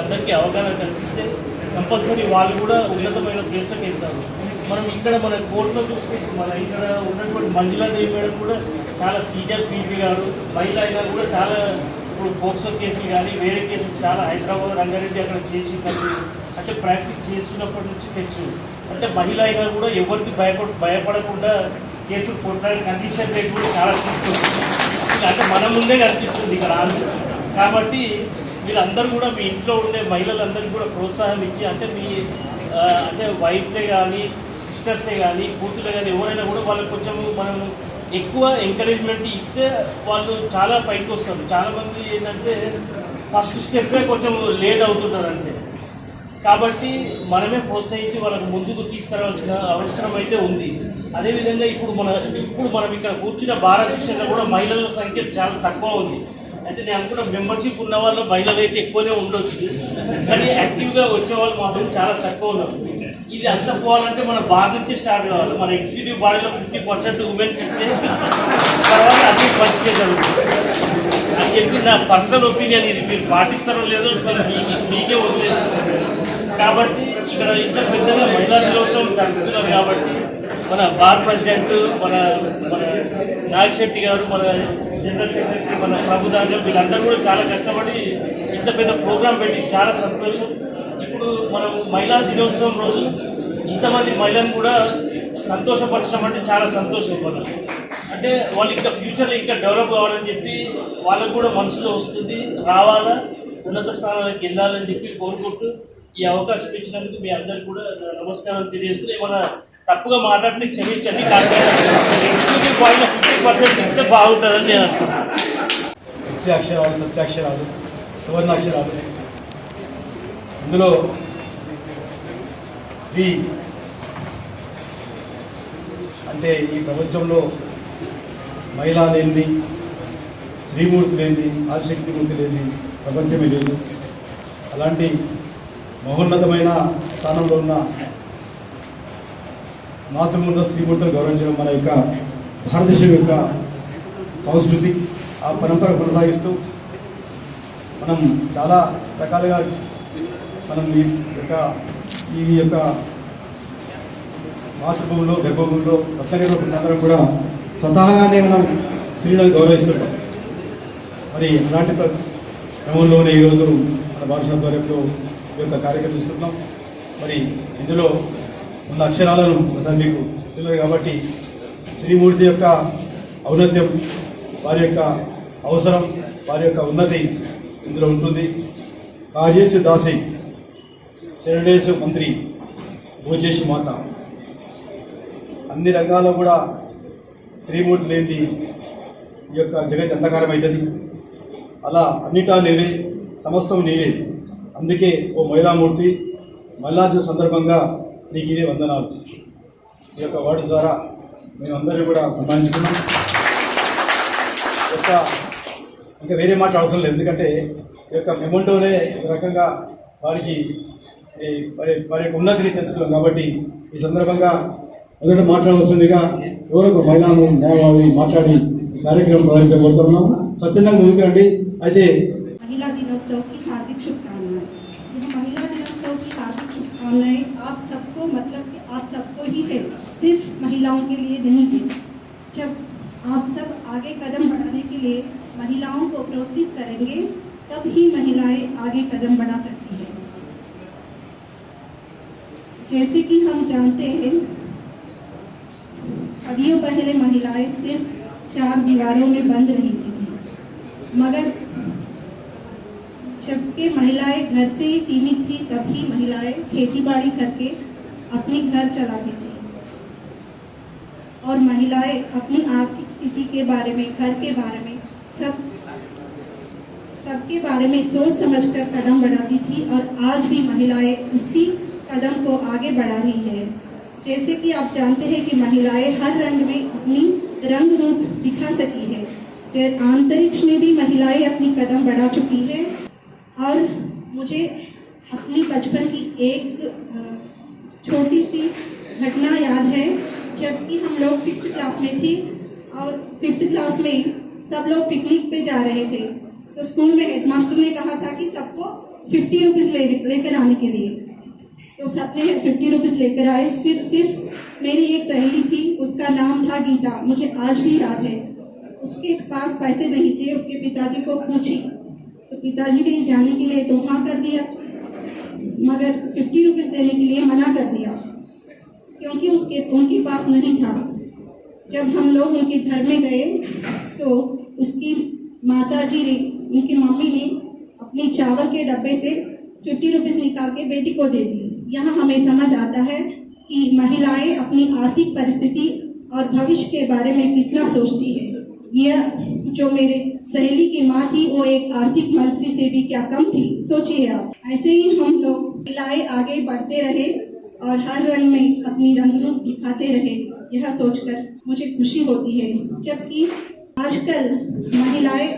అందరికీ అవగాహన కల్పిస్తే కంపల్సరీ వాళ్ళు కూడా ఉన్నతమైన ప్లేస్లకు వెళ్తారు. మనం ఇక్కడ మన కోర్టులో చూస్తే మన ఇక్కడ ఉన్నటువంటి మంజులాదేవి మేడం కూడా చాలా సీనియర్ పీపీ గారు, మహిళ అయినా కూడా చాలా ఇప్పుడు పోక్సో కేసులు కానీ వేరే కేసులు చాలా హైదరాబాద్ రంగారెడ్డి అక్కడ చేసి అంటే ప్రాక్టీస్ చేస్తున్నప్పటి నుంచి తెలుసు. అంటే మహిళ అయినా కూడా ఎవరికి భయపడకుండా కేసులు కొట్టడానికి కండిషన్ రేట్ కూడా చాలా తీసుకొస్తుంది. అంటే మన ముందే కనిపిస్తుంది ఇక్కడ కాబట్టి మీరందరూ కూడా మీ ఇంట్లో ఉండే మహిళలందరికీ కూడా ప్రోత్సాహం ఇచ్చి అంటే మీ అంటే వైఫ్లే కానీ సిస్టర్సే కానీ కూతుర్లే కానీ ఎవరైనా కూడా వాళ్ళకి కొంచెం మనం ఎక్కువ ఎంకరేజ్మెంట్ ఇస్తే వాళ్ళు చాలా పైకి వస్తారు. చాలామంది ఏంటంటే ఫస్ట్ స్టెప్పే కొంచెం లేట్ అవుతుంటారంటే, కాబట్టి మనమే ప్రోత్సహించి వాళ్ళకు ముందుకు తీసుకురావాల్సిన అవసరం అయితే ఉంది. అదేవిధంగా ఇప్పుడు మనం ఇక్కడ కూర్చున్న భారత శిక్షణలో కూడా మహిళల సంఖ్య చాలా తక్కువ ఉంది. అంటే నేను అనుకున్న మెంబర్షిప్ ఉన్న వాళ్ళు మహిళలు అయితే ఎక్కువనే ఉండొచ్చు, కానీ యాక్టివ్గా వచ్చే వాళ్ళు మాత్రం చాలా తక్కువ ఉన్నారు. ఇది అంతా పోవాలంటే మన బాధ నుంచి స్టార్ట్ కావాలి. మన ఎగ్జిక్యూటివ్ బాడీలో 50% ఉమెన్కి ఇస్తే తర్వాత అన్ని పరిస్థితి జరుగుతుంది అని చెప్పి నా పర్సనల్ ఒపీనియన్. ఇది మీరు పాటిస్తారో లేదో మీకే వదిలేస్తున్నారు. కాబట్టి ఇక్కడ ఇంత పెద్దగా మహిళా దినోత్సవం జరుపుతున్నారు కాబట్టి మన బార్ ప్రెసిడెంట్ మన నాగశెట్టి గారు, మన జనరల్ సెక్రటరీ మన ప్రభుదానం వీళ్ళందరూ కూడా చాలా కష్టపడి ఇంత పెద్ద ప్రోగ్రాం పెట్టి చాలా సంతోషం. ఇప్పుడు మనం మహిళా దినోత్సవం రోజు ఇంతమంది మహిళలను కూడా సంతోషపరచడం అంటే చాలా సంతోషం. మనం అంటే వాళ్ళు ఇంకా ఫ్యూచర్లో ఇంకా డెవలప్ కావాలని చెప్పి వాళ్ళకు కూడా మనసులో వస్తుంది, రావాలా ఉన్నత స్థానానికి వెళ్ళాలని చెప్పి కోరుకుంటూ ఈ అవకాశం ఇచ్చినందుకు మీ అందరికీ కూడా నమస్కారం తెలియజేస్తూ ఏమైనా తప్పుగా మాట్లాడితే క్షమించండి. ఎగ్జిక్యూటివ్ పాయింట్లో 50% ఇస్తే బాగుంటుందని నేను అనుకుంటున్నాను. అక్షరాలు, సత్యాక్షరాలు, సువర్ణాక్షరాలు. ఇందులో స్త్రీ అంటే ఈ ప్రపంచంలో మహిళా లేనిది, శ్రీమూర్తి లేనిది, ఆదిశక్తిమూర్తి లేనిది ప్రపంచమే లేదు. అలాంటి మహోన్నతమైన స్థానంలో ఉన్న మాతృమూర్త శ్రీమూర్తులను గౌరవించడం మన యొక్క భారతదేశం యొక్క సంస్కృతి. ఆ పరంపర కొనసాగిస్తూ మనం చాలా రకాలుగా మనం ఈ యొక్క మాతృభూమిలో గర్భభూమిలో రత్నగర్భందరం కూడా స్వతహాగానే మనం స్త్రీలను గౌరవిస్తుంటాం. మరి అలాంటి క్రమంలోనే ఈరోజు మన భారత ఆధ్వర్యంలో ఈ యొక్క కార్యక్రమం తీసుకుంటున్నాం. మరి ఇందులో ఉన్న అక్షరాలను ఒకసారి మీకు చూస్తున్నారు కాబట్టి శ్రీమూర్తి యొక్క ఔన్నత్యం, వారి యొక్క అవసరం, వారి యొక్క ఉన్నతి ఇందులో ఉంటుంది. కార్యేషు దాసి శరణేశు మంత్రి భోజేషు మాత. అన్ని రంగాల్లో కూడా శ్రీమూర్తి లేనిది ఈ యొక్క జగత్ అంధకారం అవుతుంది. అలా అన్నిటా నీవే, సమస్తం నీవే. అందుకే ఓ మహిళామూర్తి మహిళా సందర్భంగా నీకు ఇదే వందనాలు. ఈ యొక్క వర్డ్స్ ద్వారా మేమందరూ కూడా సన్మానించుకున్నాం. ఇంకా వేరే మాట అవసరం లేదు, ఎందుకంటే ఈ యొక్క మెమోంటోనే ఒక రకంగా వారి యొక్క ఉన్నతిని తెలుసుకున్నాం. కాబట్టి ఈ సందర్భంగా మొదట మాట్లాడవలసిందిగా ఎవరొక మహిళను న్యాయవాది మాట్లాడి కార్యక్రమం ప్రారంభించబోతున్నాము. స్వచ్ఛందంగా ముందుకురండి. అయితే महिला दिनोत्सव की हार्दिक शुभकामनाएं। यह महिला दिनोत्सव की हार्दिक शुभकामनाएं आप सबको, मतलब कि आप सबको ही है, सिर्फ महिलाओं के लिए नहीं है। जब आप सब आगे कदम बढ़ाने के लिए महिलाओं को प्रोत्साहित करेंगे तब ही महिलाएं आगे कदम बढ़ा सकती हैं। जैसे कि हम जानते हैं सदियों पहले महिलाएं सिर्फ 4 दीवारों में बंद रही थी, मगर जबकि महिलाएं घर से ही सीमित थी तभी महिलाएं खेती बाड़ी करके अपनी घर चलाती थी और महिलाएं अपनी आर्थिक स्थिति के बारे में, घर के बारे में, सबके बारे में सोच समझकर कदम बढ़ाती थी और आज भी महिलाएं उसी कदम को आगे बढ़ा रही है। जैसे कि आप जानते हैं कि महिलाएं हर रंग में अपनी रंग रूप दिखा सकी है। अंतरिक्ष में भी महिलाएं अपनी कदम बढ़ा चुकी है। और मुझे अपनी बचपन की एक छोटी सी घटना याद है, जबकि हम लोग 5th क्लास में थे और 5th क्लास में सब लोग पिकनिक पे जा रहे थे, तो स्कूल में हेडमास्टर ने कहा था कि सबको 50 रुपीज लेकर आने के लिए। तो सबने 50 रुपीज लेकर आए। फिर सिर्फ मेरी एक सहेली थी, उसका नाम था गीता, मुझे आज भी याद है। उसके पास पैसे नहीं थे, उसके पिताजी को पूछी तो पिताजी ने जाने के लिए तो हाँ कर दिया, मगर 50 रुपीज देने के लिए मना कर दिया क्योंकि उनके पास नहीं था। जब हम लोग उनके घर में गए तो उसकी माताजी ने, उनकी मम्मी ने अपनी चावल के डब्बे से 50 रुपीज निकाल के बेटी को दे दी। यहाँ हमें समझ आता है कि महिलाएं अपनी आर्थिक परिस्थिति और भविष्य के बारे में कितना सोचती है। यह जो मेरे सहेली की माँ थी वो एक आर्थिक मंत्री से भी क्या कम थी, सोचिए आप। ऐसे ही हम लोग महिलाएं आगे बढ़ते रहे और हर रंग में अपनी रंग रूप दिखाते रहे, यह सोचकर मुझे खुशी होती है। जबकि आजकल महिलाएं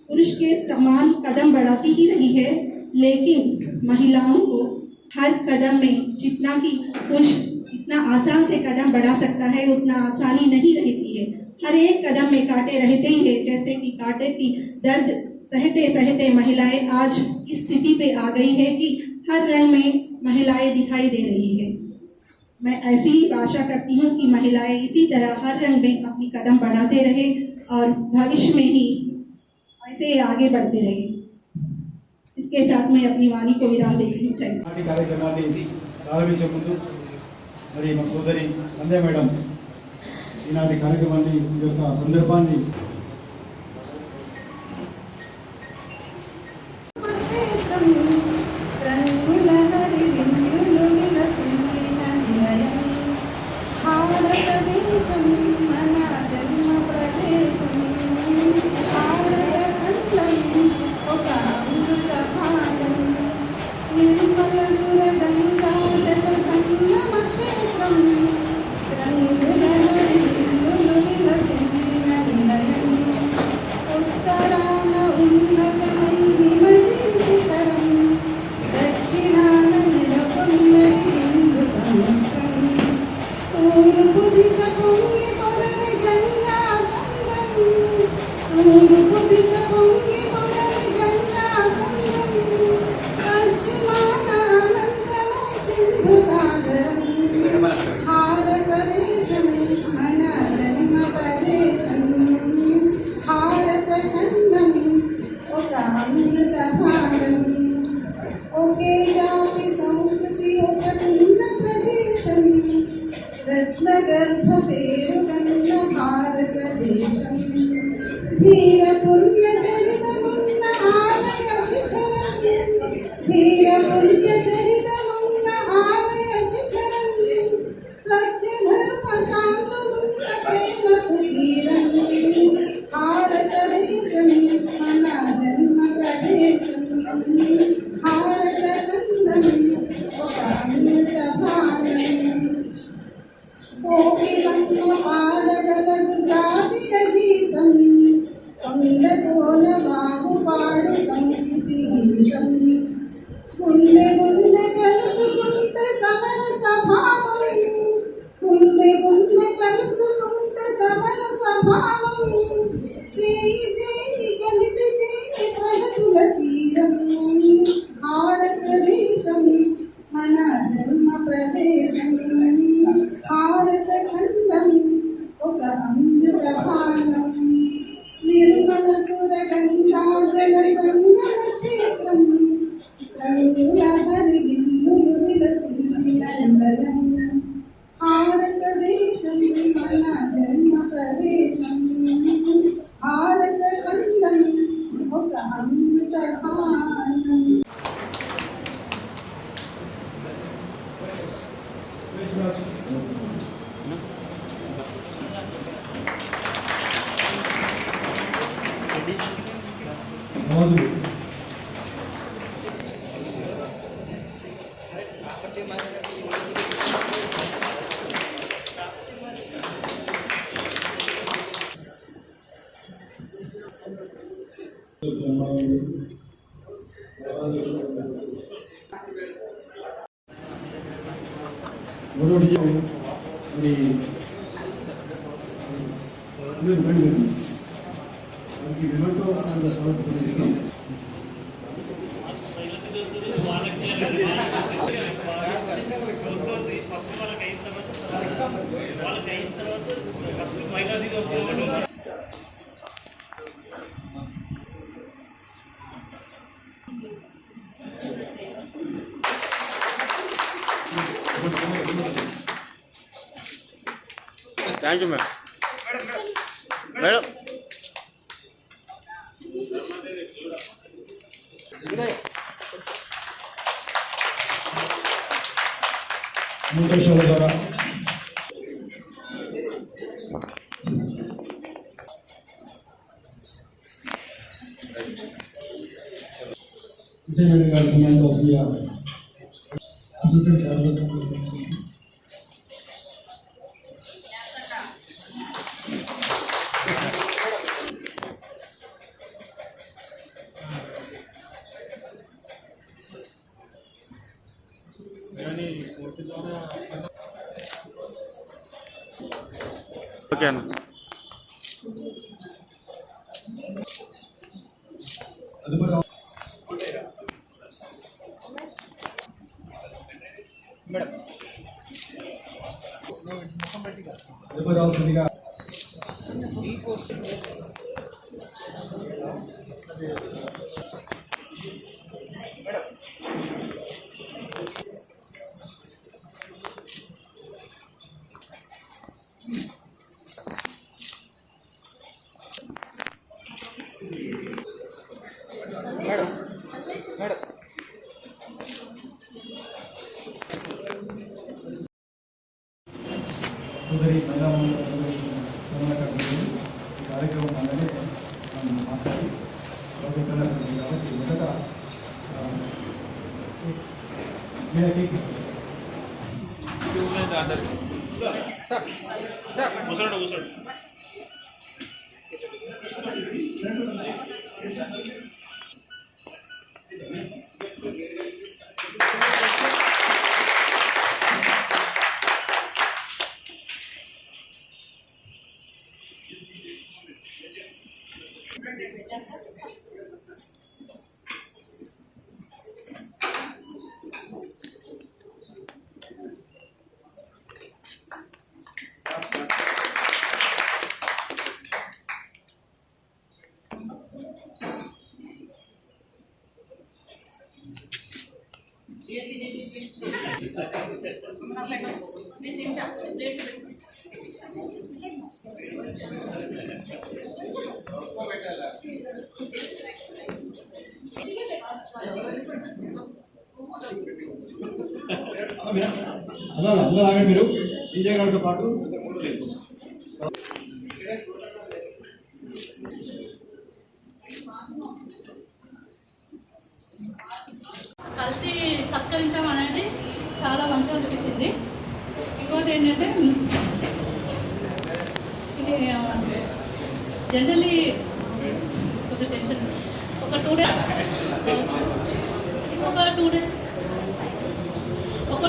पुरुष के समान कदम बढ़ाती ही रही है, लेकिन महिलाओं को हर कदम में जितना कि पुरुष इतना आसान से कदम बढ़ा सकता है उतना आसानी नहीं रहती है। हर एक कदम में कांटे रहते ही है, जैसे कि कांटे की दर्द सहते सहते महिलाएं आज इस स्थिति पे आ गई है कि हर रंग में महिलाएं दिखाई दे रही है। मैं ऐसी ही आशा करती हूँ कि महिलाएं इसी तरह हर रंग में अपनी कदम बढ़ाते रहे और भविष्य में ही ऐसे आगे बढ़ते रहे। इसके साथ मैं अपनी वाणी को विराम देती हूँ। నాటి కార్యక్రమాన్ని ప్రారంభించే ముందు మరి మా సోదరి సంధ్య మేడం ఈనాటి కార్యక్రమాన్ని ఈ యొక్క సందర్భాన్ని వాళ్ళకి అయిన తర్వాత first minority thank you madam. Madam మూటేశ్వర ద్వారా విజయనగరం గారి command of India assistant corporator okay అన్న. రావాల్సిందిగా సోదరి మహిళా ఈ కార్యక్రమం అలానే మనం మాట్లాడి కాబట్టి మొదట కూర్చోండి కూర్చోండి. అందరూ ఆగండి మీరు డీజే గారితో పాటు కలిసి సత్కరించడం అనేది చాలా మంచిగా అనిపించింది. ఇంకోటి ఏంటంటే ఇది జనరలీ కొద్దిగా టెన్షన్ ఒక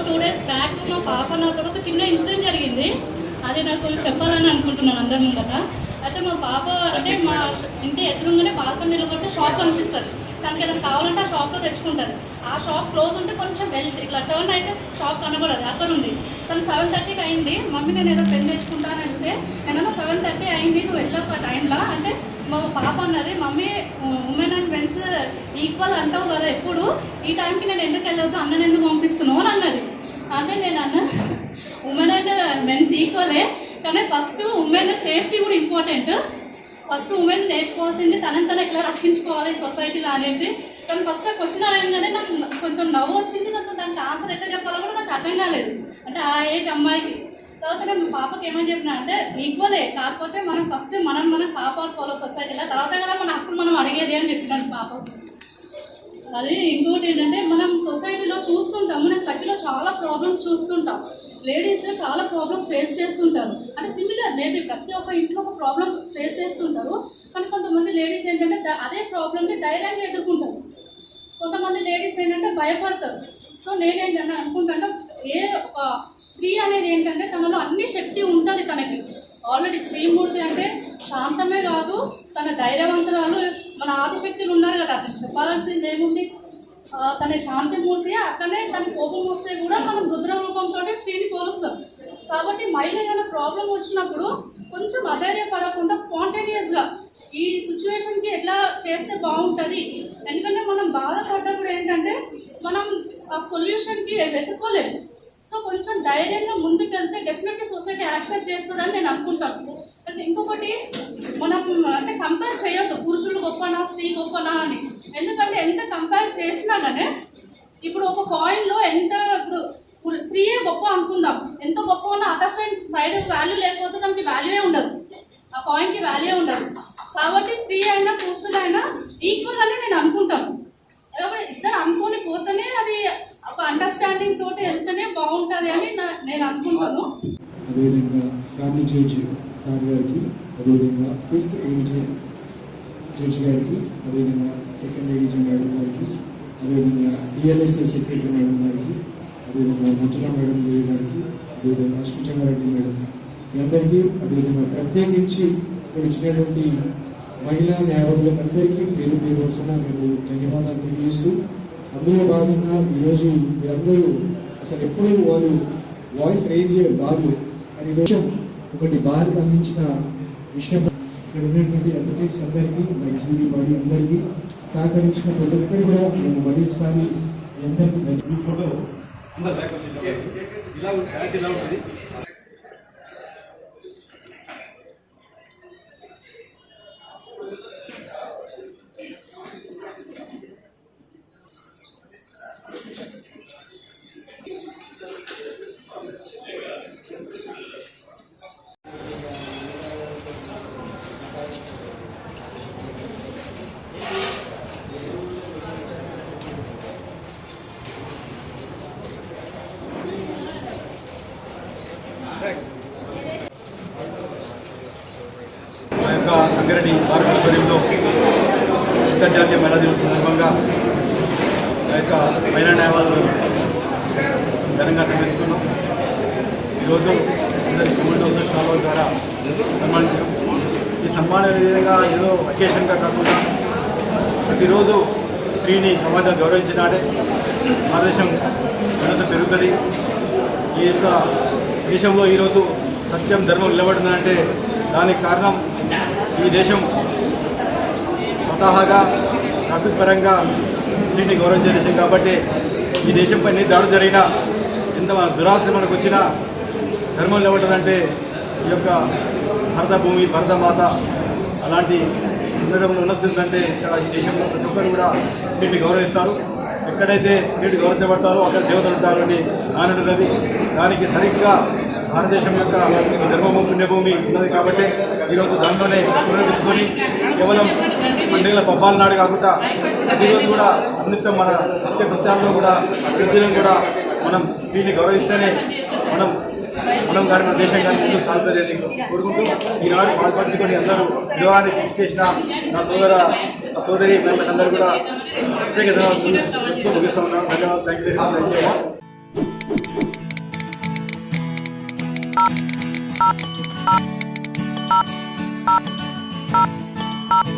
టూ డేస్ బ్యాక్ మా పాప నాతో ఒక చిన్న ఇన్సిడెంట్ జరిగింది. అది నాకు చెప్పాలని అనుకుంటున్నాను అందరి ముందట. అయితే మా పాప అంటే మా ఇంటి ఎదురుగానే బాల్కనీలో పట్టే షాప్ కనిపిస్తుంది. తనకి ఏదైనా కావాలంటే ఆ షాప్లో తెచ్చుకుంటుంది. ఆ షాప్ క్లోజ్ ఉంటే కొంచెం ఇట్లా టర్న్ అయితే షాప్ కనబడదు, అక్కడ ఉంది. తను 7:30కి అయింది. మమ్మీ నేను ఏదో పెన్ తెచ్చుకుంటాను వెళ్తే నేనన్నా 7:30 అయింది నువ్వు వెళ్ళొక ఆ టైంలో అంటే మా పాప అన్నది mummy women and mens equal అంటావు కదా ఎప్పుడు, ఈ టైంకి నేను ఎందుకు వెళ్ళవద్దు అన్నని ఎందుకు పంపిస్తున్నావు అని అన్నది. అంటే నేను అన్న ఉమెన్ అండ్ మెన్స్ ఈక్వలే, కానీ ఫస్ట్ ఉమెన్ సేఫ్టీ కూడా ఇంపార్టెంట్. ఫస్ట్ ఉమెన్ నేర్చుకోవాల్సింది తనని తను ఎట్లా రక్షించుకోవాలి సొసైటీలో అనేసి. తను ఫస్ట్ ఆ క్వశ్చన్ అడగగానే నాకు కొంచెం నవ్వు వచ్చింది. దానికి ఆన్సర్ ఎట్లా చెప్పాలో కూడా నాకు అర్థం కాలేదు. అంటే ఆ ఏజ్ అమ్మాయికి. తర్వాత నేను పాపకి ఏమని చెప్పినా అంటే ఈక్వలే, కాకపోతే మనం ఫస్ట్ మనం కాపాడుకోవాలి సొసైటీలో, తర్వాత కదా మన హక్కులు మనం అడిగేది అని చెప్పినాను పాపకు. అది ఇంకోటి ఏంటంటే మనం సొసైటీలో చూస్తుంటాం, మన సఖిలో చాలా ప్రాబ్లమ్స్ చూస్తుంటాం. లేడీస్ చాలా ప్రాబ్లమ్ ఫేస్ చేస్తుంటారు. అంటే సిమిలర్ మేబీ ప్రతి ఒక్క ఇంట్లో ఒక ప్రాబ్లం ఫేస్ చేస్తుంటారు. కానీ కొంతమంది లేడీస్ ఏంటంటే అదే ప్రాబ్లమ్ని ధైర్యంగా ఎదుర్కొంటారు. కొంతమంది లేడీస్ ఏంటంటే భయపడతారు. సో నేనేంటంటే అనుకుంటాను ఏ ఒక స్త్రీ అనేది ఏంటంటే తనలో అన్ని శక్తి ఉంటుంది. తనకి ఆల్రెడీ స్త్రీమూర్తి అంటే శాంతమే కాదు, తన ధైర్యవంతురాలు. మన ఆదిశక్తులు ఉన్నారు కదా, అతను చెప్పాల్సింది ఏముంది, తన శాంతిమూర్తి. అక్కడనే తన కోపం వస్తే కూడా మనం రుద్ర రూపంతో స్త్రీని పోలుస్తాం. కాబట్టి మహిళ ఏదైనా ప్రాబ్లం వచ్చినప్పుడు కొంచెం అధైర్యపడకుండా స్పాంటేనియస్గా ఈ సిచ్యువేషన్కి ఎట్లా చేస్తే బాగుంటుంది. ఎందుకంటే మనం బాధపడ్డప్పుడు ఏంటంటే మనం ఆ సొల్యూషన్కి వెతుక్కోలేము. సో కొంచెం ధైర్యంగా ముందుకెళ్తే డెఫినెట్లీ సొసైటీ యాక్సెప్ట్ చేస్తుందని నేను అనుకుంటాను. అయితే ఇంకొకటి మనం అంటే కంపేర్ చేయొద్దు పురుషులు గొప్పనా స్త్రీ గొప్పనా అని. ఎందుకంటే ఎంత కంపేర్ చేసినా కానీ ఇప్పుడు ఒక కాయిన్లో ఎంత ఇప్పుడు స్త్రీయే గొప్ప అనుకుందాం, ఎంత గొప్ప ఉన్నా అదర్ సైడ్ వాల్యూ లేకపోతే దానికి వాల్యూయే ఉండదు, ఆ కాయిన్కి వాల్యూ ఉండదు. కాబట్టి స్త్రీ అయినా పురుషులైనా ఈక్వల్ అని నేను అనుకుంటాను. కాబట్టి ఇద్దరు అనుకొని పోతేనే అది ఒక అండర్స్టాండింగ్ తోటి వెళ్తేనే బాగుంటుంది అని నేను అనుకుంటాను. అదేవిధంగా ఫ్యామిలీ జడ్జి సార్ గారికి, అదేవిధంగా 5th ఏజ్ జడ్జి గారికి, అదేవిధంగా 2nd ఏజ్ మేడం గారికి, అదేవిధంగా డిఎల్ఎస్ఏ సెక్రటరీ మేడం గారికి, అదేవిధంగా ముచ్చల మేడం గారికి, అదేవిధంగా సూచనారెడ్డి మేడం మీ అందరికీ, అదేవిధంగా ప్రత్యేకించి ఇక్కడ వచ్చినటువంటి మహిళా న్యాయవాదులకు అందరికీ పేరు పేరు వరుసన మేము ధన్యవాదాలు తెలియజేస్తూ, అందులో భాగంగా ఈరోజు మీరందరూ అసలు ఎప్పుడు వాళ్ళు వాయిస్ రేజ్ బాగు అని విషయం ఒకటి బార్కి అందించిన విషయం ఇక్కడ ఉన్నటువంటి అడ్వకేట్స్ అందరికీ, ఎగ్జిక్యూటివ్ బాడీ అందరికీ సహకరించిన ప్రతి ఒక్కరు కూడా మేము మరోసారి అందరికీ ఈ ఫోటో అందరు బ్యాక్ వచ్చింది. ఇలా ఇలా ఉంటుంది. మా యొక్క సంగారెడ్డి భారతదేశంలో అంతర్జాతీయ మహిళా దినోత్సవం సందర్భంగా మా యొక్క మహిళా న్యాయవాదులు ఘనంగా నిర్వహించుకున్నాం. ఈరోజు కమ్యూనిటీ అసోసియేషన్ ద్వారా సన్మానించాం. ఈ సన్మానం విధంగా ఏదో అకేషన్గా కాకుండా ప్రతిరోజు స్త్రీని సమాజం గౌరవించినాడే భారతదేశం ఘనత పెరుగుతుంది. ఈ యొక్క దేశంలో ఈరోజు సత్యం ధర్మం నిలబడుతుందంటే దానికి కారణం ఈ దేశం స్వతహాగా ప్రకృతిపరంగా స్త్రీని గౌరవించే దేశం. కాబట్టి ఈ దేశంపై ఎన్ని దాడులు జరిగినా, ఎంత దురాత్మ మనకు వచ్చినా ధర్మం నిలబడుతుందంటే ఈ యొక్క భరత భూమి, భరత మాత అలాంటి ఉండడంలో ఉన్నదంటే ఇక్కడ ఈ దేశంలో ప్రతి ఒక్కరు కూడా స్త్రీని గౌరవిస్తారు. ఎక్కడైతే స్త్రీని గౌరవించబడతారో అక్కడ దేవతలు ఉంటారని నానున్నది. దానికి సరిగ్గా భారతదేశం యొక్క ధర్మభూమి, పుణ్యభూమి ఉన్నది. కాబట్టి ఈరోజు దాంట్లోనే పునరుద్ధరించుకొని కేవలం పండుగల పబ్బాల నాడు కాకుండా ప్రతిరోజు కూడా అన్నితం మన సత్య కృత్యాల్లో కూడా అభివృద్ధిలో కూడా మనం స్త్రీని గౌరవిస్తేనే మనం కానీ మన దేశం కానీ ముందుకు సాగుతుందని కోరుకుంటూ ఈనాడు పాల్పంచుకొని అందరూ విలువాన్ని చెక్ చేసిన నా సోదరి అందరూ కూడా ప్రత్యేక ధన్యవాదాలు ముగిస్తూ ఉన్నాను. ధన్యవాదాలు. Thank you.